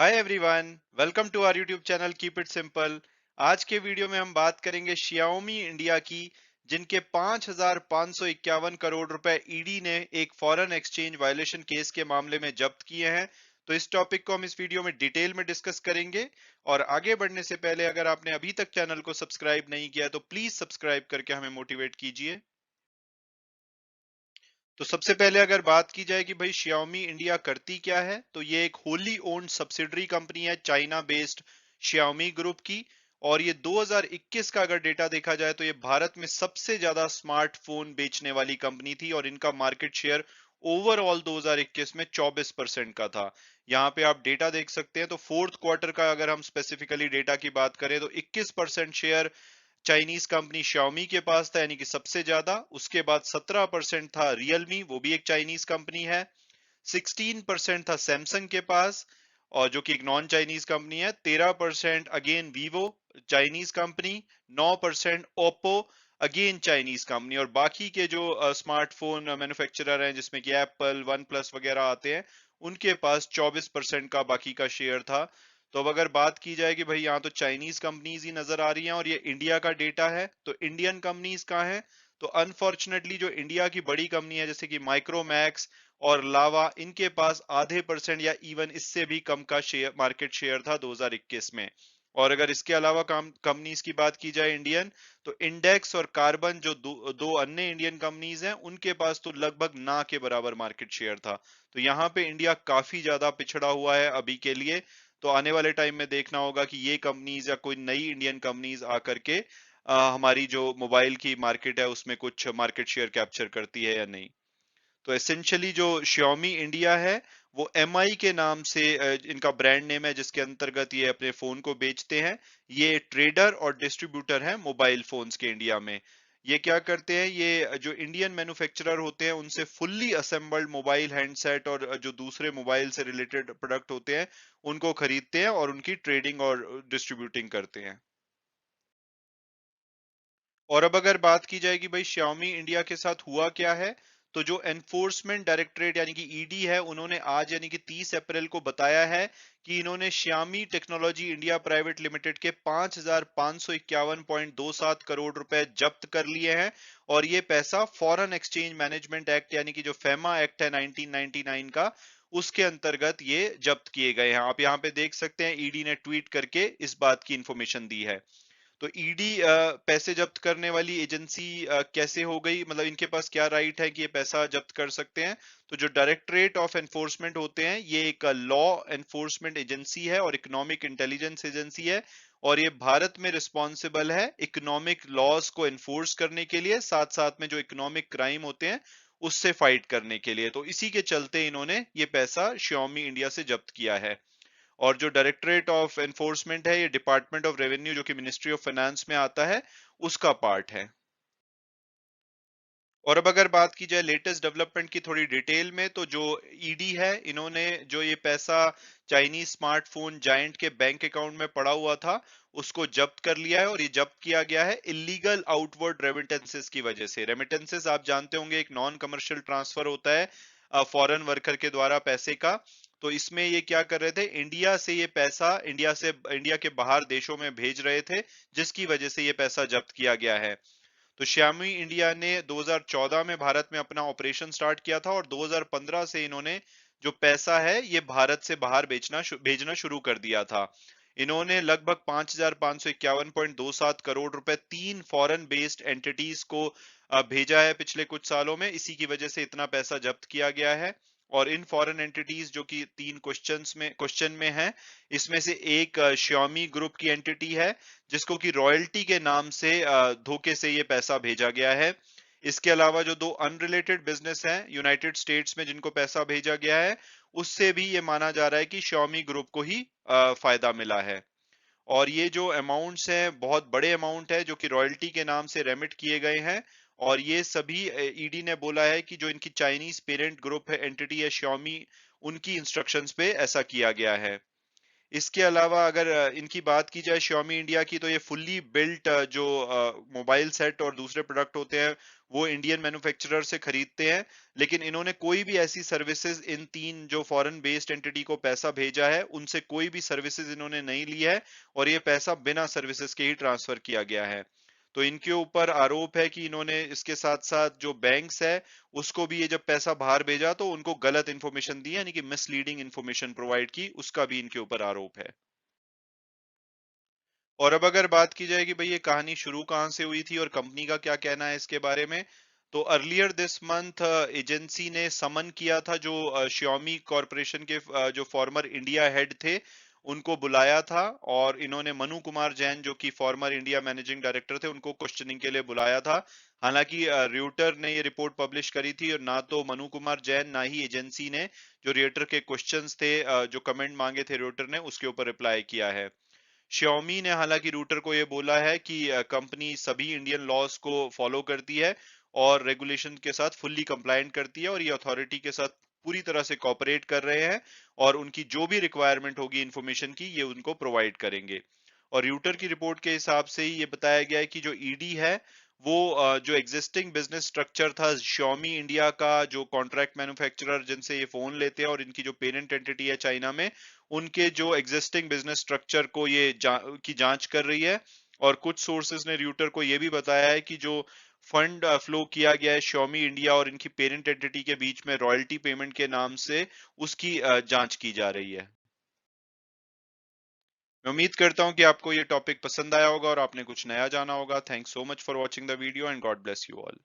Hi everyone, welcome to our YouTube channel keep it simple. आज के video में हम बात करेंगे Xiaomi इंडिया की, जिनके 5,551 करोड़ रुपए ईडी ने एक फॉरेन एक्सचेंज वायलेशन केस के मामले में जब्त किए हैं। तो इस टॉपिक को हम इस वीडियो में डिटेल में डिस्कस करेंगे। और आगे बढ़ने से पहले अगर आपने अभी तक चैनल को सब्सक्राइब नहीं किया तो प्लीज सब्सक्राइब करके हमें मोटिवेट कीजिए। तो सबसे पहले अगर बात की जाए कि भाई Xiaomi इंडिया करती क्या है, तो ये एक होली ओन्ड सब्सिडरी कंपनी है चाइना बेस्ड Xiaomi ग्रुप की। और ये 2021 का अगर डेटा देखा जाए तो ये भारत में सबसे ज्यादा स्मार्टफोन बेचने वाली कंपनी थी और इनका मार्केट शेयर ओवरऑल 2021 में 24% का था। यहाँ पे आप डेटा देख सकते हैं। तो फोर्थ क्वार्टर का अगर हम स्पेसिफिकली डेटा की बात करें तो 21% शेयर चाइनीज कंपनी Xiaomi के पास था, यानी कि सबसे ज्यादा। उसके बाद 17% था रियलमी, वो भी एक चाइनीज कंपनी है। 16% था सैमसंग के पास, और जो कि एक नॉन चाइनीज कंपनी है। 13% again Vivo, Chinese company. 9% Oppo, again Chinese company. और बाकी के जो स्मार्टफोन मैन्युफैक्चरर हैं, जिसमें कि एप्पल, वन प्लस वगैरह आते हैं, उनके पास 24% का बाकी का शेयर था। तो अब अगर बात की जाए कि भाई यहाँ तो चाइनीज कंपनीज ही नजर आ रही हैं और ये इंडिया का डेटा है, तो इंडियन कंपनीज कहाँ हैं? तो अनफॉर्चुनेटली जो इंडिया की बड़ी कंपनी है जैसे कि माइक्रोमैक्स और लावा, इनके पास आधे परसेंट या इवन इससे भी कम का शेयर, मार्केट शेयर था 2021 में। और अगर इसके अलावा कंपनीज की बात की जाए इंडियन, तो इंडेक्स और कार्बन जो दो अन्य इंडियन कंपनीज हैं, उनके पास तो लगभग ना के बराबर मार्केट शेयर था। तो यहाँ पे इंडिया काफी ज्यादा पिछड़ा हुआ है अभी के लिए। तो आने वाले टाइम में देखना होगा कि ये कंपनीज या कोई नई इंडियन कंपनीज आकर के हमारी जो मोबाइल की मार्केट है उसमें कुछ मार्केट शेयर कैप्चर करती है या नहीं। तो एसेंशियली जो Xiaomi इंडिया है, वो MI के नाम से इनका ब्रांड नेम है, जिसके अंतर्गत ये अपने फोन को बेचते हैं। ये ट्रेडर और डिस्ट्रीब्यूटर है मोबाइल फोन्स के इंडिया में। ये क्या करते हैं, ये जो इंडियन मैन्युफैक्चरर होते हैं उनसे फुल्ली असेंबल्ड मोबाइल हैंडसेट और जो दूसरे मोबाइल से रिलेटेड प्रोडक्ट होते हैं, उनको खरीदते हैं और उनकी ट्रेडिंग और डिस्ट्रीब्यूटिंग करते हैं। और अब अगर बात की जाए कि भाई Xiaomi इंडिया के साथ हुआ क्या है, तो जो एनफोर्समेंट डायरेक्टरेट यानी कि ईडी है, उन्होंने आज यानी कि 30 अप्रैल को बताया है कि इन्होंने Xiaomi technology India private limited के 5,551.27 करोड़ रुपए जब्त कर लिए हैं। और ये पैसा फॉरेन एक्सचेंज मैनेजमेंट एक्ट यानी कि जो फेमा एक्ट है 1999 का, उसके अंतर्गत ये जब्त किए गए हैं। आप यहाँ पे देख सकते हैं ईडी ने ट्वीट करके इस बात की इंफॉर्मेशन दी है। तो ईडी पैसे जब्त करने वाली एजेंसी कैसे हो गई, मतलब इनके पास क्या राइट है कि ये पैसा जब्त कर सकते हैं? तो जो डायरेक्टरेट ऑफ एनफोर्समेंट होते हैं, ये एक लॉ एनफोर्समेंट एजेंसी है और इकोनॉमिक इंटेलिजेंस एजेंसी है। और ये भारत में रिस्पॉन्सिबल है इकोनॉमिक लॉज को एनफोर्स करने के लिए, साथ साथ में जो इकोनॉमिक क्राइम होते हैं उससे फाइट करने के लिए। तो इसी के चलते इन्होंने ये पैसा Xiaomi इंडिया से जब्त किया है। और जो डायरेक्टरेट ऑफ एनफोर्समेंट है, ये डिपार्टमेंट ऑफ रेवेन्यू जो कि मिनिस्ट्री ऑफ फाइनेंस में आता है, उसका पार्ट है। और अब अगर बात की जाए लेटेस्ट डेवलपमेंट की थोड़ी डिटेल में, तो जो ईडी है, इन्होंने जो ये पैसा चाइनीज स्मार्टफोन जायंट के बैंक अकाउंट में पड़ा हुआ था, उसको जब्त कर लिया है। और ये जब्त किया गया है इलीगल आउटवर्ड रेमिटेंसेस की वजह से। रेमिटेंसेस आप जानते होंगे, एक नॉन कमर्शियल ट्रांसफर होता है फॉरेन वर्कर के द्वारा पैसे का। तो इसमें ये क्या कर रहे थे, इंडिया से ये पैसा इंडिया के बाहर देशों में भेज रहे थे, जिसकी वजह से ये पैसा जब्त किया गया है। तो Xiaomi इंडिया ने 2014 में भारत में अपना ऑपरेशन स्टार्ट किया था और 2015 से इन्होंने जो पैसा है ये भारत से बाहर भेजना शुरू कर दिया था। इन्होंने लगभग 5,551.27 करोड़ रुपए 3 फॉरेन बेस्ड एंटिटीज को भेजा है पिछले कुछ सालों में। इसी की वजह से इतना पैसा जब्त किया गया है। और इन फॉरेन एंटिटीज जो कि 3 क्वेश्चन में है, इसमें से एक Xiaomi ग्रुप की एंटिटी है, जिसको कि रॉयल्टी के नाम से धोखे से ये पैसा भेजा गया है। इसके अलावा जो दो अनरिलेटेड बिजनेस हैं यूनाइटेड स्टेट्स में, जिनको पैसा भेजा गया है, उससे भी ये माना जा रहा है कि Xiaomi ग्रुप को ही फायदा मिला है। और ये जो अमाउंट्स हैं, बहुत बड़े अमाउंट है जो कि रॉयल्टी के नाम से रेमिट किए गए हैं। और ये सभी ईडी ने बोला है कि जो इनकी चाइनीज पेरेंट ग्रुप है, एंटिटी है Xiaomi, उनकी इंस्ट्रक्शंस पे ऐसा किया गया है। इसके अलावा अगर इनकी बात की जाए Xiaomi इंडिया की, तो ये फुल्ली बिल्ट जो मोबाइल सेट और दूसरे प्रोडक्ट होते हैं वो इंडियन मैन्युफैक्चरर से खरीदते हैं। लेकिन इन्होंने कोई भी ऐसी सर्विसेज, इन तीन जो फॉरेन बेस्ड एंटिटी को पैसा भेजा है उनसे कोई भी सर्विसेज इन्होंने नहीं ली है, और ये पैसा बिना सर्विसेज के ही ट्रांसफर किया गया है। तो इनके ऊपर आरोप है कि इन्होंने इसके साथ साथ जो बैंक्स है उसको भी, ये जब पैसा बाहर भेजा तो उनको गलत इन्फॉर्मेशन दी, यानी कि मिसलीडिंग इन्फॉर्मेशन प्रोवाइड की, उसका भी इनके ऊपर आरोप है। और अब अगर बात की जाए कि भाई ये कहानी शुरू कहाँ से हुई थी और कंपनी का क्या कहना है इसके बारे में, तो अर्लियर दिस मंथ एजेंसी ने समन किया था जो Xiaomi कॉरपोरेशन के जो फॉर्मर इंडिया हेड थे उनको बुलाया था। और इन्होंने मनु कुमार जैन जो कि फॉर्मर इंडिया मैनेजिंग डायरेक्टर थे उनको क्वेश्चनिंग के लिए बुलाया था। हालांकि र्यूटर ने ये रिपोर्ट पब्लिश करी थी, और ना तो मनु कुमार जैन ना ही एजेंसी ने जो र्यूटर के क्वेश्चंस थे, जो कमेंट मांगे थे र्यूटर ने, उसके ऊपर रिप्लाई किया है। Xiaomi ने हालांकि रूटर को ये बोला है कि कंपनी सभी इंडियन लॉज को फॉलो करती है और रेगुलेशन के साथ फुल्ली कंप्लायंट करती है, और ये अथॉरिटी के साथ पूरी तरह से कोऑपरेट कर रहे हैं, और उनकी जो भी रिक्वायरमेंट होगी इंफॉर्मेशन की ये उनको प्रोवाइड करेंगे। और रूटर की रिपोर्ट के हिसाब से ही ये बताया गया है कि जो ईडी है वो जो एग्जिस्टिंग बिजनेस स्ट्रक्चर था Xiaomi इंडिया का, जो कॉन्ट्रैक्ट मैन्युफैक्चरर जिनसे ये फोन लेते हैं और इनकी जो पेरेंट एंटिटी है चाइना में, उनके जो एग्जिस्टिंग बिजनेस स्ट्रक्चर को ये की जांच कर रही है। और कुछ सोर्सेज ने रूटर को ये भी बताया है कि जो फंड फ्लो किया गया है Xiaomi इंडिया और इनकी पेरेंट एंटिटी के बीच में रॉयल्टी पेमेंट के नाम से, उसकी जांच की जा रही है। मैं उम्मीद करता हूं कि आपको ये टॉपिक पसंद आया होगा और आपने कुछ नया जाना होगा। Thanks so much for watching the video and God bless you all.